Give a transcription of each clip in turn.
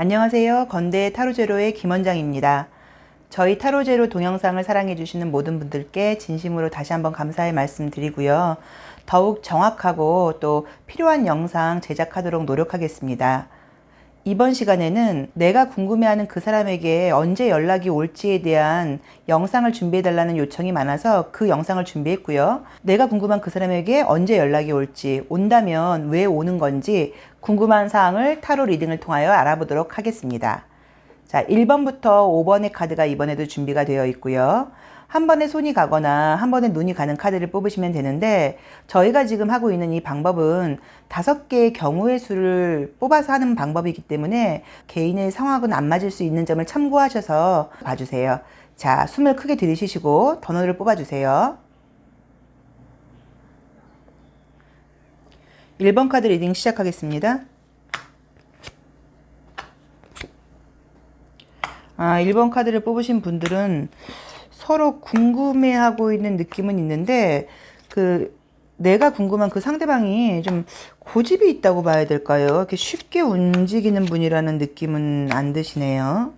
안녕하세요. 건대 타로제로의 김원장입니다. 저희 타로제로 동영상을 사랑해주시는 모든 분들께 진심으로 다시 한번 감사의 말씀 드리고요. 더욱 정확하고 또 필요한 영상 제작하도록 노력하겠습니다. 이번 시간에는 내가 궁금해하는 그 사람에게 언제 연락이 올지에 대한 영상을 준비해달라는 요청이 많아서 그 영상을 준비했고요. 내가 궁금한 그 사람에게 언제 연락이 올지, 온다면 왜 오는 건지 궁금한 사항을 타로 리딩을 통하여 알아보도록 하겠습니다. 자, 1번부터 5번의 카드가 이번에도 준비가 되어 있고요. 한 번에 손이 가거나 한 번에 눈이 가는 카드를 뽑으시면 되는데, 저희가 지금 하고 있는 이 방법은 5개의 경우의 수를 뽑아서 하는 방법이기 때문에 개인의 상황은 안 맞을 수 있는 점을 참고하셔서 봐주세요. 자, 숨을 크게 들이쉬시고 번호를 뽑아주세요. 1번 카드 리딩 시작하겠습니다. 1번 카드를 뽑으신 분들은 서로 궁금해하고 있는 느낌은 있는데, 내가 궁금한 그 상대방이 좀 고집이 있다고 봐야 될까요? 이렇게 쉽게 움직이는 분이라는 느낌은 안 드시네요.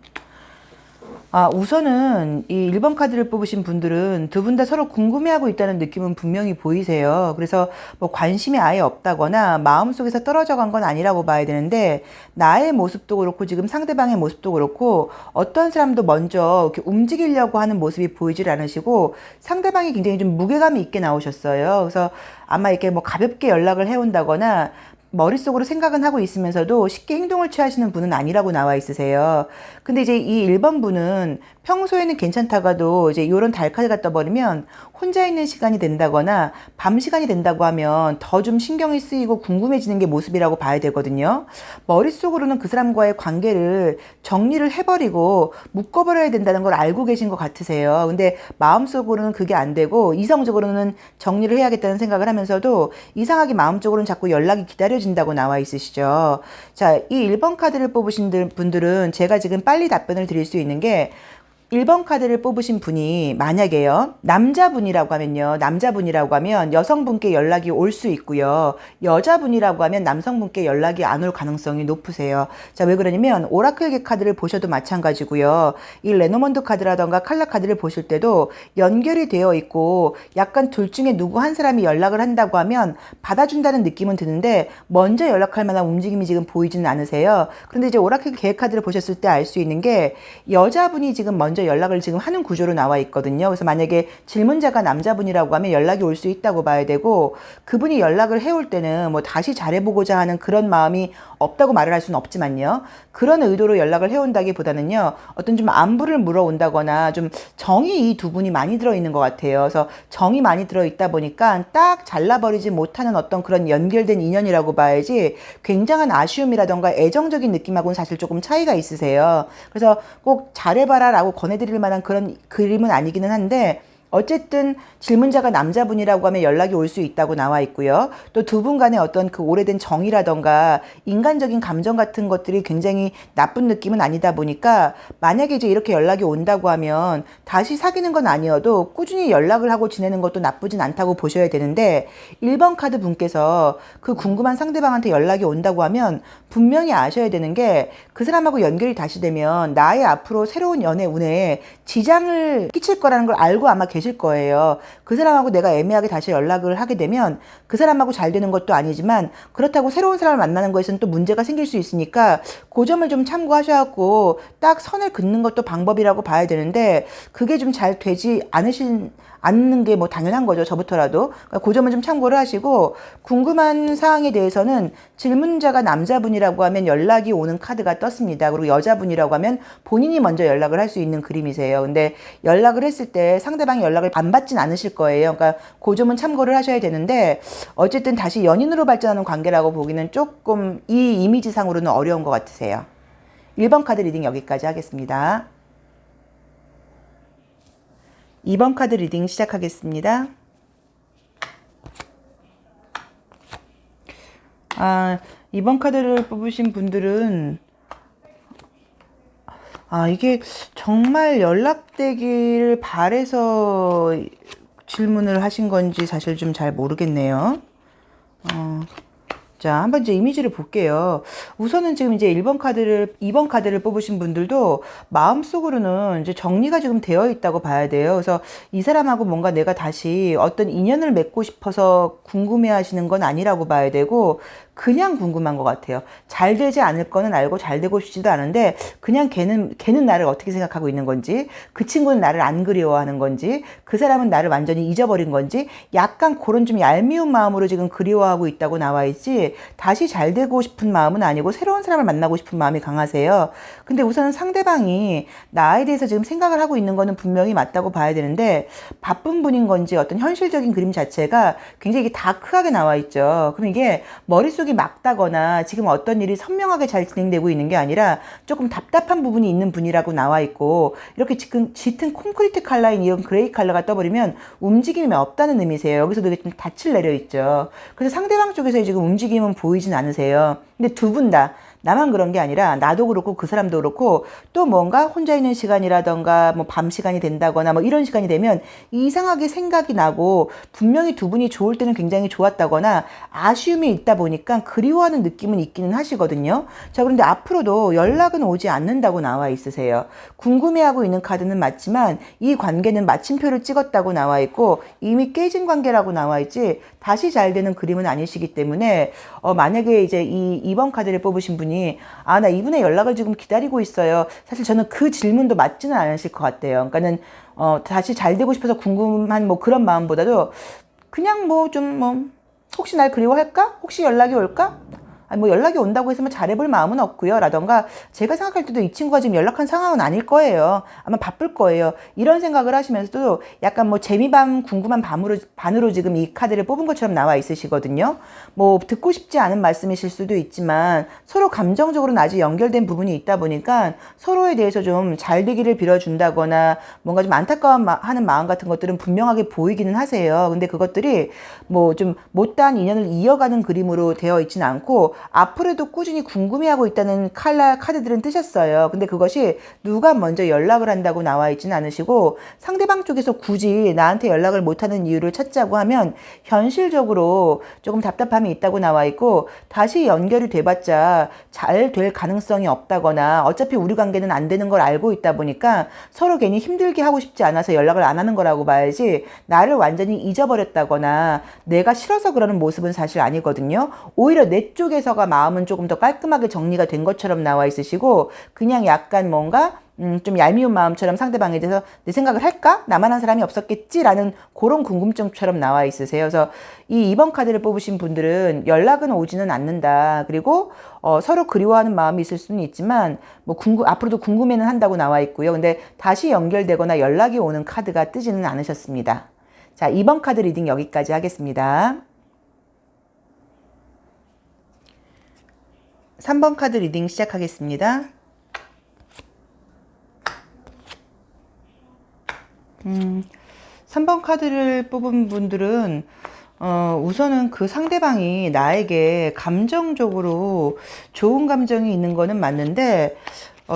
우선은 이 1번 카드를 뽑으신 분들은 두 분 다 서로 궁금해하고 있다는 느낌은 분명히 보이세요. 그래서 뭐 관심이 아예 없다거나 마음속에서 떨어져 간 건 아니라고 봐야 되는데, 나의 모습도 그렇고 지금 상대방의 모습도 그렇고 어떤 사람도 먼저 이렇게 움직이려고 하는 모습이 보이질 않으시고, 상대방이 굉장히 좀 무게감이 있게 나오셨어요. 그래서 아마 이렇게 뭐 가볍게 연락을 해온다거나 머릿속으로 생각은 하고 있으면서도 쉽게 행동을 취하시는 분은 아니라고 나와 있으세요. 근데 이제 이 1번 분은 평소에는 괜찮다가도 이제 이런 달카드가 떠버리면 혼자 있는 시간이 된다거나 밤 시간이 된다고 하면 더 좀 신경이 쓰이고 궁금해지는 게 모습이라고 봐야 되거든요. 머릿속으로는 그 사람과의 관계를 정리를 해버리고 묶어버려야 된다는 걸 알고 계신 것 같으세요. 근데 마음속으로는 그게 안 되고 이성적으로는 정리를 해야겠다는 생각을 하면서도 이상하게 마음적으로는 자꾸 연락이 기다려진다고 나와 있으시죠. 자, 이 1번 카드를 뽑으신 분들은 제가 지금 빨리 답변을 드릴 수 있는 게, 1번 카드를 뽑으신 분이 만약에요, 남자분이라고 하면 여성분께 연락이 올 수 있고요. 여자분이라고 하면 남성분께 연락이 안 올 가능성이 높으세요. 자, 왜 그러냐면 오라클 카드를 보셔도 마찬가지고요. 이 레노먼드 카드라던가 칼라 카드를 보실 때도 연결이 되어 있고 약간 둘 중에 누구 한 사람이 연락을 한다고 하면 받아준다는 느낌은 드는데 먼저 연락할 만한 움직임이 지금 보이지는 않으세요. 그런데 이제 오라클 계획 카드를 보셨을 때 알 수 있는 게, 여자분이 지금 먼저 연락을 지금 하는 구조로 나와 있거든요. 그래서 만약에 질문자가 남자분이라고 하면 연락이 올 수 있다고 봐야 되고, 그분이 연락을 해올 때는 뭐 다시 잘해보고자 하는 그런 마음이 없다고 말을 할 수는 없지만요, 그런 의도로 연락을 해온다기보다는요, 어떤 좀 안부를 물어온다거나 좀 정이 이 두 분이 많이 들어있는 것 같아요. 그래서 정이 많이 들어있다 보니까 딱 잘라버리지 못하는 어떤 그런 연결된 인연이라고 봐야지, 굉장한 아쉬움이라던가 애정적인 느낌하고는 사실 조금 차이가 있으세요. 그래서 꼭 잘해봐라 라고 권해드릴 만한 그런 그림은 아니기는 한데, 어쨌든 질문자가 남자분이라고 하면 연락이 올 수 있다고 나와 있고요. 또 두 분 간의 어떤 그 오래된 정이라던가 인간적인 감정 같은 것들이 굉장히 나쁜 느낌은 아니다 보니까, 만약에 이제 이렇게 연락이 온다고 하면 다시 사귀는 건 아니어도 꾸준히 연락을 하고 지내는 것도 나쁘진 않다고 보셔야 되는데, 1번 카드 분께서 그 궁금한 상대방한테 연락이 온다고 하면 분명히 아셔야 되는 게, 그 사람하고 연결이 다시 되면 나의 앞으로 새로운 연애 운에 지장을 끼칠 거라는 걸 알고 아마 계실 거예요. 그 사람하고 내가 애매하게 다시 연락을 하게 되면 그 사람하고 잘 되는 것도 아니지만, 그렇다고 새로운 사람을 만나는 거에서는 또 문제가 생길 수 있으니까 그 점을 좀 참고하셔갖고 딱 선을 긋는 것도 방법이라고 봐야 되는데, 그게 좀 잘 되지 않는 게 뭐 당연한 거죠. 저부터라도. 그러니까 그 점을 좀 참고를 하시고, 궁금한 사항에 대해서는 질문자가 남자분이라고 하면 연락이 오는 카드가 떴습니다. 그리고 여자분이라고 하면 본인이 먼저 연락을 할 수 있는 그림이세요. 근데 연락을 했을 때 상대방이 연락을 안 받진 않으실 거예요. 그러니까 그 점은 참고를 하셔야 되는데, 어쨌든 다시 연인으로 발전하는 관계라고 보기는 조금 이 이미지상으로는 어려운 것 같으세요. 1번 카드 리딩 여기까지 하겠습니다. 2번 카드 리딩 시작하겠습니다. 2번 카드를 뽑으신 분들은 이게 정말 연락되길 바래서 질문을 하신 건지 사실 좀 잘 모르겠네요. 자, 한번 이제 이미지를 볼게요. 우선은 지금 이제 2번 카드를 뽑으신 분들도 마음속으로는 이제 정리가 지금 되어 있다고 봐야 돼요. 그래서 이 사람하고 뭔가 내가 다시 어떤 인연을 맺고 싶어서 궁금해 하시는 건 아니라고 봐야 되고, 그냥 궁금한 것 같아요. 잘 되지 않을 거는 알고 잘 되고 싶지도 않은데, 그냥 걔는 나를 어떻게 생각하고 있는 건지, 그 친구는 나를 안 그리워하는 건지, 그 사람은 나를 완전히 잊어버린 건지, 약간 그런 좀 얄미운 마음으로 지금 그리워하고 있다고 나와 있지, 다시 잘 되고 싶은 마음은 아니고 새로운 사람을 만나고 싶은 마음이 강하세요. 근데 우선은 상대방이 나에 대해서 지금 생각을 하고 있는 거는 분명히 맞다고 봐야 되는데, 바쁜 분인 건지 어떤 현실적인 그림 자체가 굉장히 다크하게 나와 있죠. 그럼 이게 머릿속이 막다거나 지금 어떤 일이 선명하게 잘 진행되고 있는 게 아니라 조금 답답한 부분이 있는 분이라고 나와 있고, 이렇게 지금 짙은 콘크리트 컬러인 이런 그레이 컬러가 떠버리면 움직임이 없다는 의미세요. 여기서도 이게 좀 닻을 내려 있죠. 그래서 상대방 쪽에서 지금 움직임은 보이진 않으세요. 근데 두 분 다, 나만 그런 게 아니라 나도 그렇고 그 사람도 그렇고, 또 뭔가 혼자 있는 시간이라던가 뭐 밤 시간이 된다거나 뭐 이런 시간이 되면 이상하게 생각이 나고, 분명히 두 분이 좋을 때는 굉장히 좋았다거나 아쉬움이 있다 보니까 그리워하는 느낌은 있기는 하시거든요. 자, 그런데 앞으로도 연락은 오지 않는다고 나와 있으세요. 궁금해하고 있는 카드는 맞지만 이 관계는 마침표를 찍었다고 나와 있고, 이미 깨진 관계라고 나와 있지 다시 잘 되는 그림은 아니시기 때문에, 만약에 이제 이 2번 카드를 뽑으신 분이 나 이분의 연락을 지금 기다리고 있어요. 사실 저는 그 질문도 맞지는 않으실 것 같아요. 그러니까는 다시 잘 되고 싶어서 궁금한 뭐 그런 마음보다도 그냥 혹시 날 그리워할까? 혹시 연락이 올까? 아니, 뭐 연락이 온다고 해서 잘해볼 마음은 없고요. 라던가, 제가 생각할 때도 이 친구가 지금 연락한 상황은 아닐 거예요. 아마 바쁠 거예요. 이런 생각을 하시면서도 약간 뭐 재미반 궁금한 반으로 지금 이 카드를 뽑은 것처럼 나와 있으시거든요. 뭐 듣고 싶지 않은 말씀이실 수도 있지만 서로 감정적으로는 아직 연결된 부분이 있다 보니까 서로에 대해서 좀 잘 되기를 빌어준다거나 뭔가 좀 안타까워하는 마음 같은 것들은 분명하게 보이기는 하세요. 근데 그것들이 뭐 좀 못다한 인연을 이어가는 그림으로 되어 있지는 않고, 앞으로도 꾸준히 궁금해하고 있다는 카드들은 뜨셨어요. 근데 그것이 누가 먼저 연락을 한다고 나와 있지는 않으시고, 상대방 쪽에서 굳이 나한테 연락을 못하는 이유를 찾자고 하면 현실적으로 조금 답답함이 있다고 나와 있고, 다시 연결이 돼봤자 잘 될 가능성이 없다거나 어차피 우리 관계는 안 되는 걸 알고 있다 보니까 서로 괜히 힘들게 하고 싶지 않아서 연락을 안 하는 거라고 봐야지, 나를 완전히 잊어버렸다거나 내가 싫어서 그러는 모습은 사실 아니거든요. 오히려 내 쪽에서가 마음은 조금 더 깔끔하게 정리가 된 것처럼 나와 있으시고, 그냥 약간 뭔가 좀 얄미운 마음처럼 상대방에 대해서 내 생각을 할까? 나만 한 사람이 없었겠지라는 그런 궁금증처럼 나와 있으세요. 그래서 이 2번 카드를 뽑으신 분들은 연락은 오지는 않는다. 그리고 서로 그리워하는 마음이 있을 수는 있지만 뭐 앞으로도 궁금해는 한다고 나와 있고요. 근데 다시 연결되거나 연락이 오는 카드가 뜨지는 않으셨습니다. 자, 2번 카드 리딩 여기까지 하겠습니다. 3번 카드 리딩 시작하겠습니다. 3번 카드를 뽑은 분들은 우선은 그 상대방이 나에게 감정적으로 좋은 감정이 있는 거는 맞는데,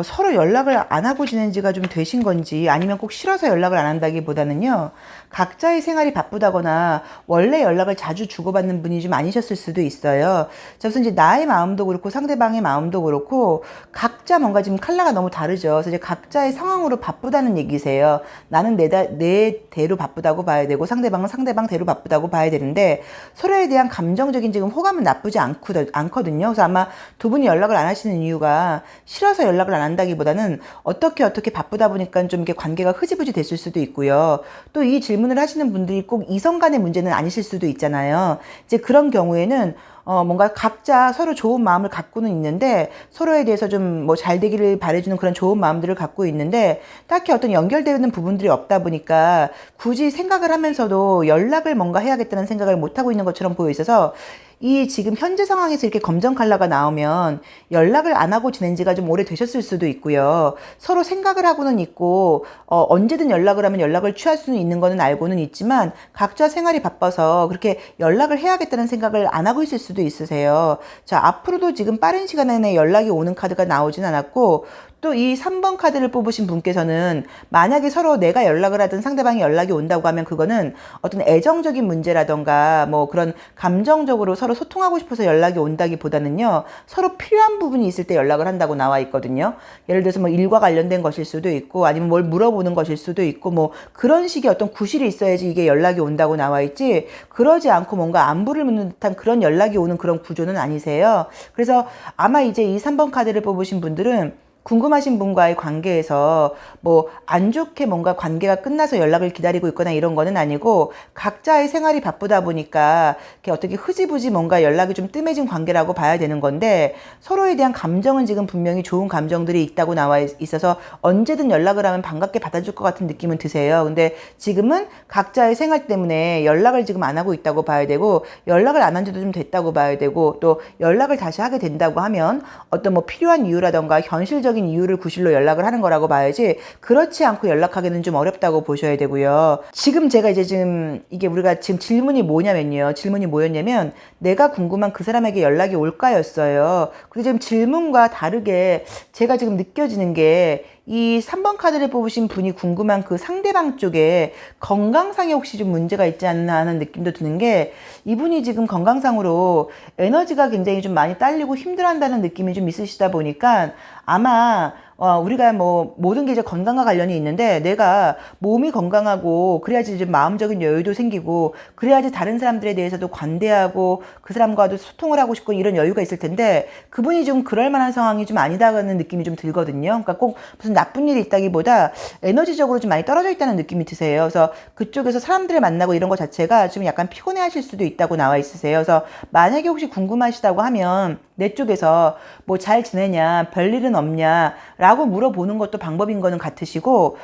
서로 연락을 안 하고 지낸 지가 좀 되신 건지, 아니면 꼭 싫어서 연락을 안 한다기보다는요, 각자의 생활이 바쁘다거나 원래 연락을 자주 주고받는 분이 좀 아니셨을 수도 있어요. 자, 우선 이제 나의 마음도 그렇고 상대방의 마음도 그렇고 각자 뭔가 지금 컬러가 너무 다르죠. 그래서 이제 각자의 상황으로 바쁘다는 얘기세요. 나는 내 대로 바쁘다고 봐야 되고, 상대방은 상대방 대로 바쁘다고 봐야 되는데, 서로에 대한 감정적인 지금 호감은 나쁘지 않거든요. 그래서 아마 두 분이 연락을 안 하시는 이유가 싫어서 연락을 안 한다기보다는 어떻게 바쁘다 보니까 좀 이렇게 관계가 흐지부지 됐을 수도 있고요. 또 이 질문을 하시는 분들이 꼭 이성 간의 문제는 아니실 수도 있잖아요. 이제 그런 경우에는 뭔가 각자 서로 좋은 마음을 갖고는 있는데, 서로에 대해서 좀 뭐 잘 되기를 바라주는 그런 좋은 마음들을 갖고 있는데, 딱히 어떤 연결되는 부분들이 없다 보니까 굳이 생각을 하면서도 연락을 뭔가 해야겠다는 생각을 못하고 있는 것처럼 보여 있어서, 이 지금 현재 상황에서 이렇게 검정 컬러가 나오면 연락을 안 하고 지낸 지가 좀 오래 되셨을 수도 있고요. 서로 생각을 하고는 있고, 언제든 연락을 하면 연락을 취할 수는 있는 거는 알고는 있지만, 각자 생활이 바빠서 그렇게 연락을 해야겠다는 생각을 안 하고 있을 수도 있으세요. 자, 앞으로도 지금 빠른 시간 안에 연락이 오는 카드가 나오진 않았고, 또 이 3번 카드를 뽑으신 분께서는 만약에 서로 내가 연락을 하든 상대방이 연락이 온다고 하면 그거는 어떤 애정적인 문제라던가 뭐 그런 감정적으로 서로 소통하고 싶어서 연락이 온다기보다는요, 서로 필요한 부분이 있을 때 연락을 한다고 나와 있거든요. 예를 들어서 뭐 일과 관련된 것일 수도 있고 아니면 뭘 물어보는 것일 수도 있고 뭐 그런 식의 어떤 구실이 있어야지 이게 연락이 온다고 나와 있지, 그러지 않고 뭔가 안부를 묻는 듯한 그런 연락이 오는 그런 구조는 아니세요. 그래서 아마 이제 이 3번 카드를 뽑으신 분들은 궁금하신 분과의 관계에서 뭐 안 좋게 뭔가 관계가 끝나서 연락을 기다리고 있거나 이런 거는 아니고, 각자의 생활이 바쁘다 보니까 이렇게 어떻게 흐지부지 뭔가 연락이 좀 뜸해진 관계라고 봐야 되는 건데, 서로에 대한 감정은 지금 분명히 좋은 감정들이 있다고 나와 있어서 언제든 연락을 하면 반갑게 받아줄 것 같은 느낌은 드세요. 근데 지금은 각자의 생활 때문에 연락을 지금 안 하고 있다고 봐야 되고, 연락을 안 한 지도 좀 됐다고 봐야 되고, 또 연락을 다시 하게 된다고 하면 어떤 뭐 필요한 이유라던가 현실적인 이유를 구실로 연락을 하는 거라고 봐야지, 그렇지 않고 연락하기는 좀 어렵다고 보셔야 되고요. 지금 제가 이제 지금 이게 우리가 지금 질문이 뭐냐면요. 질문이 뭐였냐면 내가 궁금한 그 사람에게 연락이 올까였어요. 근데 지금 질문과 다르게 제가 지금 느껴지는 게, 이 3번 카드를 뽑으신 분이 궁금한 그 상대방 쪽에 건강상에 혹시 좀 문제가 있지 않나 하는 느낌도 드는 게, 이분이 지금 건강상으로 에너지가 굉장히 좀 많이 딸리고 힘들어한다는 느낌이 좀 있으시다 보니까, 아마 우리가 뭐 모든 게 이제 건강과 관련이 있는데, 내가 몸이 건강하고 그래야지 이제 마음적인 여유도 생기고 그래야지 다른 사람들에 대해서도 관대하고 그 사람과도 소통을 하고 싶고 이런 여유가 있을 텐데, 그분이 좀 그럴 만한 상황이 좀 아니다라는 느낌이 좀 들거든요. 그러니까 꼭 무슨 나쁜 일이 있다기보다 에너지적으로 좀 많이 떨어져 있다는 느낌이 드세요. 그래서 그쪽에서 사람들을 만나고 이런 것 자체가 좀 약간 피곤해 하실 수도 있다고 나와 있으세요. 그래서 만약에 혹시 궁금하시다고 하면 내 쪽에서 뭐 잘 지내냐, 별일은 없냐 라고 물어보는 것도 방법인 거는 같으시고,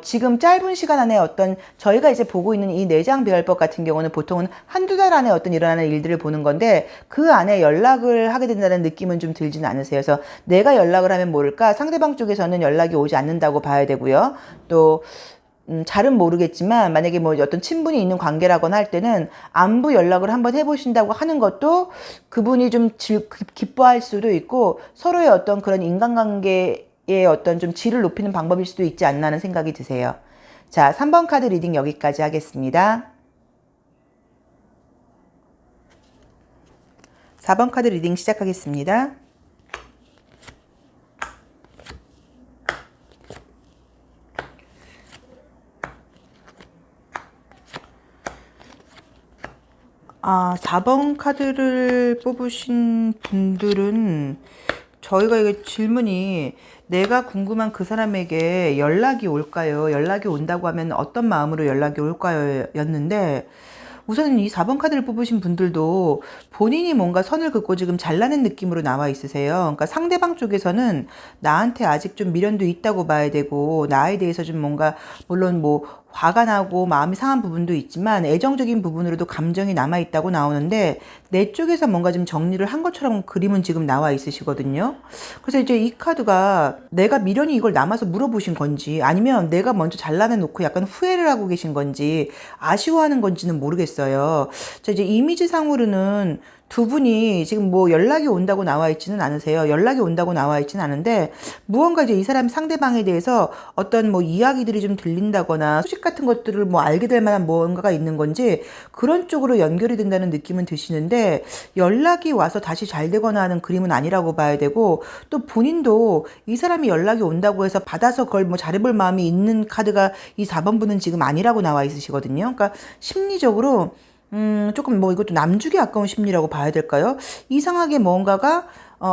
지금 짧은 시간 안에 어떤 저희가 이제 보고 있는 이 내장 배열법 같은 경우는 보통은 한두 달 안에 어떤 일어나는 일들을 보는 건데, 그 안에 연락을 하게 된다는 느낌은 좀 들지는 않으세요. 그래서 내가 연락을 하면 모를까 상대방 쪽에서는 연락이 오지 않는다고 봐야 되고요. 또 잘은 모르겠지만 만약에 뭐 어떤 친분이 있는 관계라거나 할 때는 안부 연락을 한번 해보신다고 하는 것도 그분이 좀 기뻐할 수도 있고, 서로의 어떤 그런 인간관계의 어떤 좀 질을 높이는 방법일 수도 있지 않나 하는 생각이 드세요. 자, 3번 카드 리딩 여기까지 하겠습니다. 4번 카드 리딩 시작하겠습니다. 아, 4번 카드를 뽑으신 분들은 저희가 이게 질문이 내가 궁금한 그 사람에게 연락이 올까요? 연락이 온다고 하면 어떤 마음으로 연락이 올까요? 였는데, 우선은 이 4번 카드를 뽑으신 분들도 본인이 뭔가 선을 긋고 지금 잘라낸 느낌으로 나와 있으세요. 그러니까 상대방 쪽에서는 나한테 아직 좀 미련도 있다고 봐야 되고, 나에 대해서 좀 뭔가 물론 뭐 화가 나고 마음이 상한 부분도 있지만 애정적인 부분으로도 감정이 남아있다고 나오는데, 내 쪽에서 뭔가 좀 정리를 한 것처럼 그림은 지금 나와 있으시거든요. 그래서 이제 이 카드가 내가 미련이 이걸 남아서 물어보신 건지, 아니면 내가 먼저 잘라내 놓고 약간 후회를 하고 계신 건지, 아쉬워하는 건지는 모르겠어요. 자, 이제 이미지상으로는 두 분이 지금 뭐 연락이 온다고 나와 있지는 않으세요. 연락이 온다고 나와 있지는 않은데, 무언가 이제 이 사람 상대방에 대해서 어떤 뭐 이야기들이 좀 들린다거나 소식 같은 것들을 뭐 알게 될 만한 무언가가 있는 건지 그런 쪽으로 연결이 된다는 느낌은 드시는데, 연락이 와서 다시 잘 되거나 하는 그림은 아니라고 봐야 되고, 또 본인도 이 사람이 연락이 온다고 해서 받아서 그걸 뭐 잘해볼 마음이 있는 카드가 이 4번 분은 지금 아니라고 나와 있으시거든요. 그러니까 심리적으로 조금 뭐 이것도 남주기 아까운 심리라고 봐야 될까요? 이상하게 뭔가가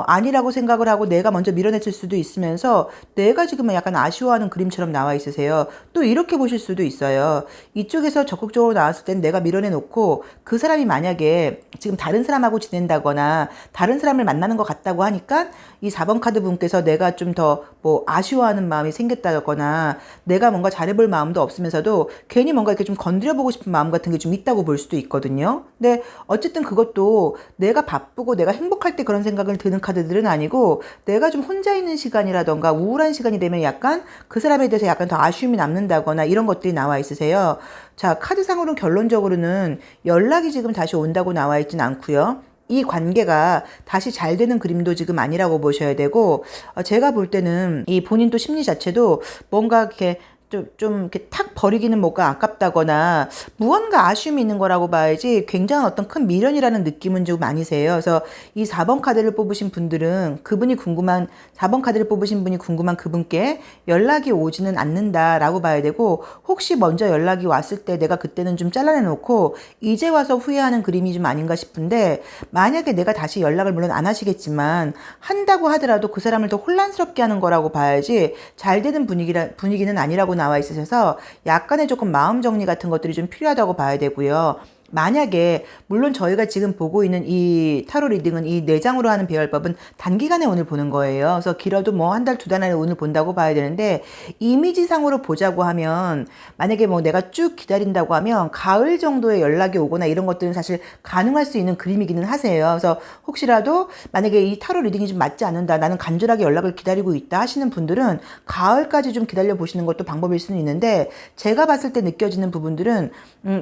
아니라고 생각을 하고 내가 먼저 밀어냈을 수도 있으면서 내가 지금은 약간 아쉬워하는 그림처럼 나와 있으세요. 또 이렇게 보실 수도 있어요. 이쪽에서 적극적으로 나왔을 땐 내가 밀어내놓고 그 사람이 만약에 지금 다른 사람하고 지낸다거나 다른 사람을 만나는 것 같다고 하니까 이 4번 카드 분께서 내가 좀 더 뭐 아쉬워하는 마음이 생겼다거나 내가 뭔가 잘해볼 마음도 없으면서도 괜히 뭔가 이렇게 좀 건드려보고 싶은 마음 같은 게 좀 있다고 볼 수도 있거든요. 근데 어쨌든 그것도 내가 바쁘고 내가 행복할 때 그런 생각을 드는 카드들은 아니고, 내가 좀 혼자 있는 시간이라던가 우울한 시간이 되면 약간 그 사람에 대해서 약간 더 아쉬움이 남는다거나 이런 것들이 나와 있으세요. 자, 카드상으로는 결론적으로는 연락이 지금 다시 온다고 나와 있진 않고요. 이 관계가 다시 잘 되는 그림도 지금 아니라고 보셔야 되고, 제가 볼 때는 이 본인도 심리 자체도 뭔가 이렇게 좀 이렇게 탁 버리기는 뭔가 아깝다거나 무언가 아쉬움이 있는 거라고 봐야지 굉장한 어떤 큰 미련이라는 느낌은 좀 아니세요. 그래서 이 4번 카드를 뽑으신 분들은 4번 카드를 뽑으신 분이 궁금한 그분께 연락이 오지는 않는다라고 봐야 되고, 혹시 먼저 연락이 왔을 때 내가 그때는 좀 잘라내 놓고 이제 와서 후회하는 그림이 좀 아닌가 싶은데, 만약에 내가 다시 연락을 물론 안 하시겠지만 한다고 하더라도 그 사람을 더 혼란스럽게 하는 거라고 봐야지 잘 되는 분위기는 아니라고 나와 있으셔서 약간의 조금 마음 정리 같은 것들이 좀 필요하다고 봐야 되고요. 만약에 물론 저희가 지금 보고 있는 이 타로 리딩은 이 4장으로 하는 배열법은 단기간에 운을 보는 거예요. 그래서 길어도 뭐 한 달, 2달 안에 운을 본다고 봐야 되는데, 이미지상으로 보자고 하면 만약에 뭐 내가 쭉 기다린다고 하면 가을 정도에 연락이 오거나 이런 것들은 사실 가능할 수 있는 그림이기는 하세요. 그래서 혹시라도 만약에 이 타로 리딩이 좀 맞지 않는다, 나는 간절하게 연락을 기다리고 있다 하시는 분들은 가을까지 좀 기다려 보시는 것도 방법일 수는 있는데, 제가 봤을 때 느껴지는 부분들은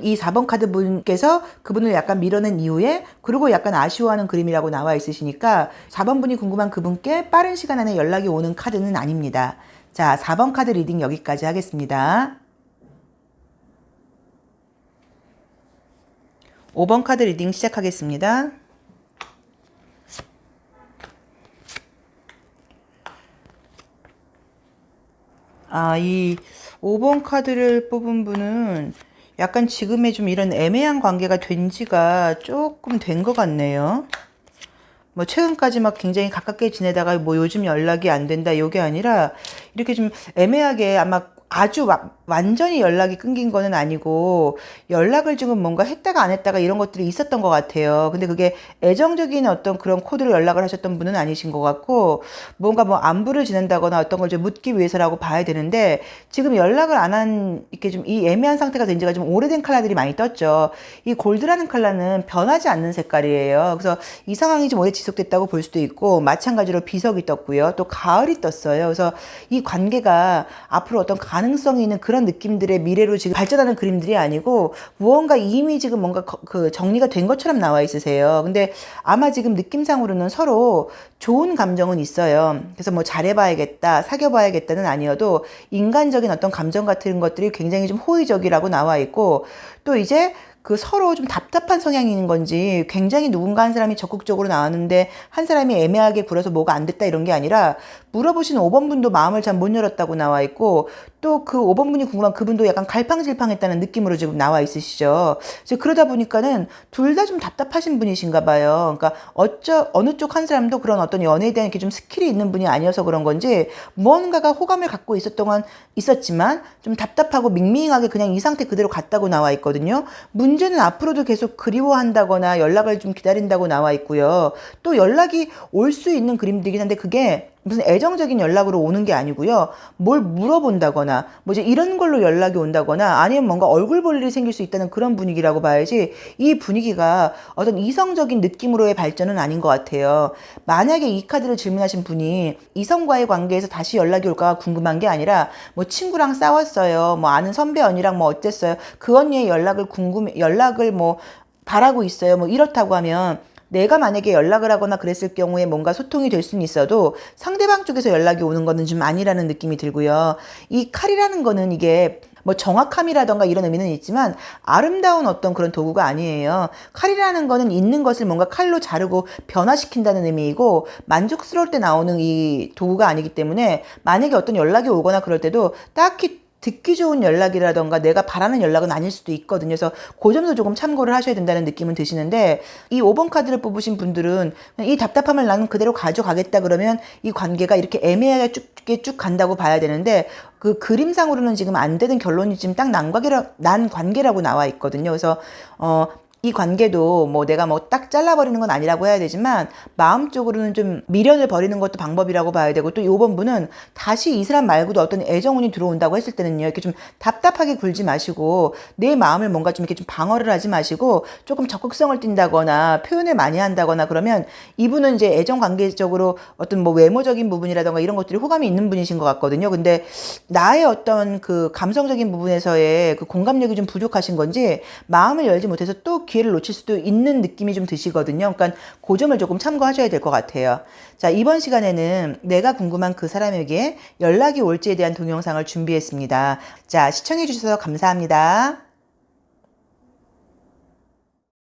이 4번 카드 분께서 그분을 약간 밀어낸 이후에 그리고 약간 아쉬워하는 그림이라고 나와 있으시니까 4번 분이 궁금한 그분께 빠른 시간 안에 연락이 오는 카드는 아닙니다. 자, 4번 카드 리딩 여기까지 하겠습니다. 5번 카드 리딩 시작하겠습니다. 이 5번 카드를 뽑은 분은 약간 지금의 좀 이런 애매한 관계가 된 지가 조금 된 것 같네요. 뭐 최근까지 막 굉장히 가깝게 지내다가 뭐 요즘 연락이 안 된다 이게 아니라 이렇게 좀 애매하게 아마 아주 완전히 연락이 끊긴 거는 아니고 연락을 지금 뭔가 했다가 안 했다가 이런 것들이 있었던 것 같아요. 근데 그게 애정적인 어떤 그런 코드로 연락을 하셨던 분은 아니신 것 같고, 뭔가 뭐 안부를 지낸다거나 어떤 걸 좀 묻기 위해서라고 봐야 되는데, 지금 연락을 안 한 이렇게 좀 이 애매한 상태가 된 지가 좀 오래된 컬러들이 많이 떴죠. 이 골드라는 컬러는 변하지 않는 색깔이에요. 그래서 이 상황이 좀 오래 지속됐다고 볼 수도 있고, 마찬가지로 비석이 떴고요. 또 가을이 떴어요. 그래서 이 관계가 앞으로 어떤 가능성이 있는 그런 느낌들의 미래로 지금 발전하는 그림들이 아니고, 무언가 이미 지금 뭔가 그 정리가 된 것처럼 나와 있으세요. 근데 아마 지금 느낌상으로는 서로 좋은 감정은 있어요. 그래서 뭐 잘해봐야겠다, 사귀어봐야겠다는 아니어도 인간적인 어떤 감정 같은 것들이 굉장히 좀 호의적이라고 나와 있고, 또 이제 그 서로 좀 답답한 성향이 있는 건지 굉장히 누군가 한 사람이 적극적으로 나왔는데 한 사람이 애매하게 굴어서 뭐가 안 됐다 이런 게 아니라, 물어보신 5번 분도 마음을 잘 못 열었다고 나와 있고, 또 그 5번 분이 궁금한 그분도 약간 갈팡질팡했다는 느낌으로 지금 나와 있으시죠. 그러다 보니까는 둘 다 좀 답답하신 분이신가 봐요. 그러니까 어느 쪽 한 사람도 그런 어떤 연애에 대한 이렇게 좀 스킬이 있는 분이 아니어서 그런 건지 무언가가 호감을 갖고 있었지만 좀 답답하고 밍밍하게 그냥 이 상태 그대로 갔다고 나와 있거든요. 문제는 앞으로도 계속 그리워한다거나 연락을 좀 기다린다고 나와 있고요. 또 연락이 올 수 있는 그림들이긴 한데 그게 무슨 애정적인 연락으로 오는 게 아니고요. 뭘 물어본다거나 뭐 이제 이런 걸로 연락이 온다거나 아니면 뭔가 얼굴 볼 일이 생길 수 있다는 그런 분위기라고 봐야지, 이 분위기가 어떤 이성적인 느낌으로의 발전은 아닌 것 같아요. 만약에 이 카드를 질문하신 분이 이성과의 관계에서 다시 연락이 올까 궁금한 게 아니라 뭐 친구랑 싸웠어요, 뭐 아는 선배 언니랑 뭐 어땠어요, 그 언니의 연락을 뭐 바라고 있어요, 뭐 이렇다고 하면, 내가 만약에 연락을 하거나 그랬을 경우에 뭔가 소통이 될 수는 있어도 상대방 쪽에서 연락이 오는 거는 좀 아니라는 느낌이 들고요. 이 칼이라는 거는 이게 뭐 정확함이라던가 이런 의미는 있지만 아름다운 어떤 그런 도구가 아니에요. 칼이라는 거는 있는 것을 뭔가 칼로 자르고 변화시킨다는 의미이고, 만족스러울 때 나오는 이 도구가 아니기 때문에 만약에 어떤 연락이 오거나 그럴 때도 딱히 듣기 좋은 연락이라던가 내가 바라는 연락은 아닐 수도 있거든요. 그래서 그 점도 조금 참고를 하셔야 된다는 느낌은 드시는데, 이 5번 카드를 뽑으신 분들은 이 답답함을 나는 그대로 가져가겠다 그러면 이 관계가 이렇게 애매하게 쭉 간다고 봐야 되는데, 그 그림상으로는 지금 안 되는 결론이 지금 딱 난 관계라고 나와 있거든요. 그래서 이 관계도 뭐 내가 뭐 딱 잘라버리는 건 아니라고 해야 되지만 마음적으로는 좀 미련을 버리는 것도 방법이라고 봐야 되고, 또 5번 분은 다시 이 사람 말고도 어떤 애정운이 들어온다고 했을 때는요, 이렇게 좀 답답하게 굴지 마시고 내 마음을 뭔가 좀 이렇게 좀 방어를 하지 마시고 조금 적극성을 띈다거나 표현을 많이 한다거나 그러면, 이분은 이제 애정 관계적으로 어떤 뭐 외모적인 부분이라던가 이런 것들이 호감이 있는 분이신 것 같거든요. 근데 나의 어떤 그 감성적인 부분에서의 그 공감력이 좀 부족하신 건지 마음을 열지 못해서 또 기회를 놓칠 수도 있는 느낌이 좀 드시거든요. 그러니까 그 점을 조금 참고하셔야 될 것 같아요. 자, 이번 시간에는 내가 궁금한 그 사람에게 연락이 올지에 대한 동영상을 준비했습니다. 자, 시청해 주셔서 감사합니다.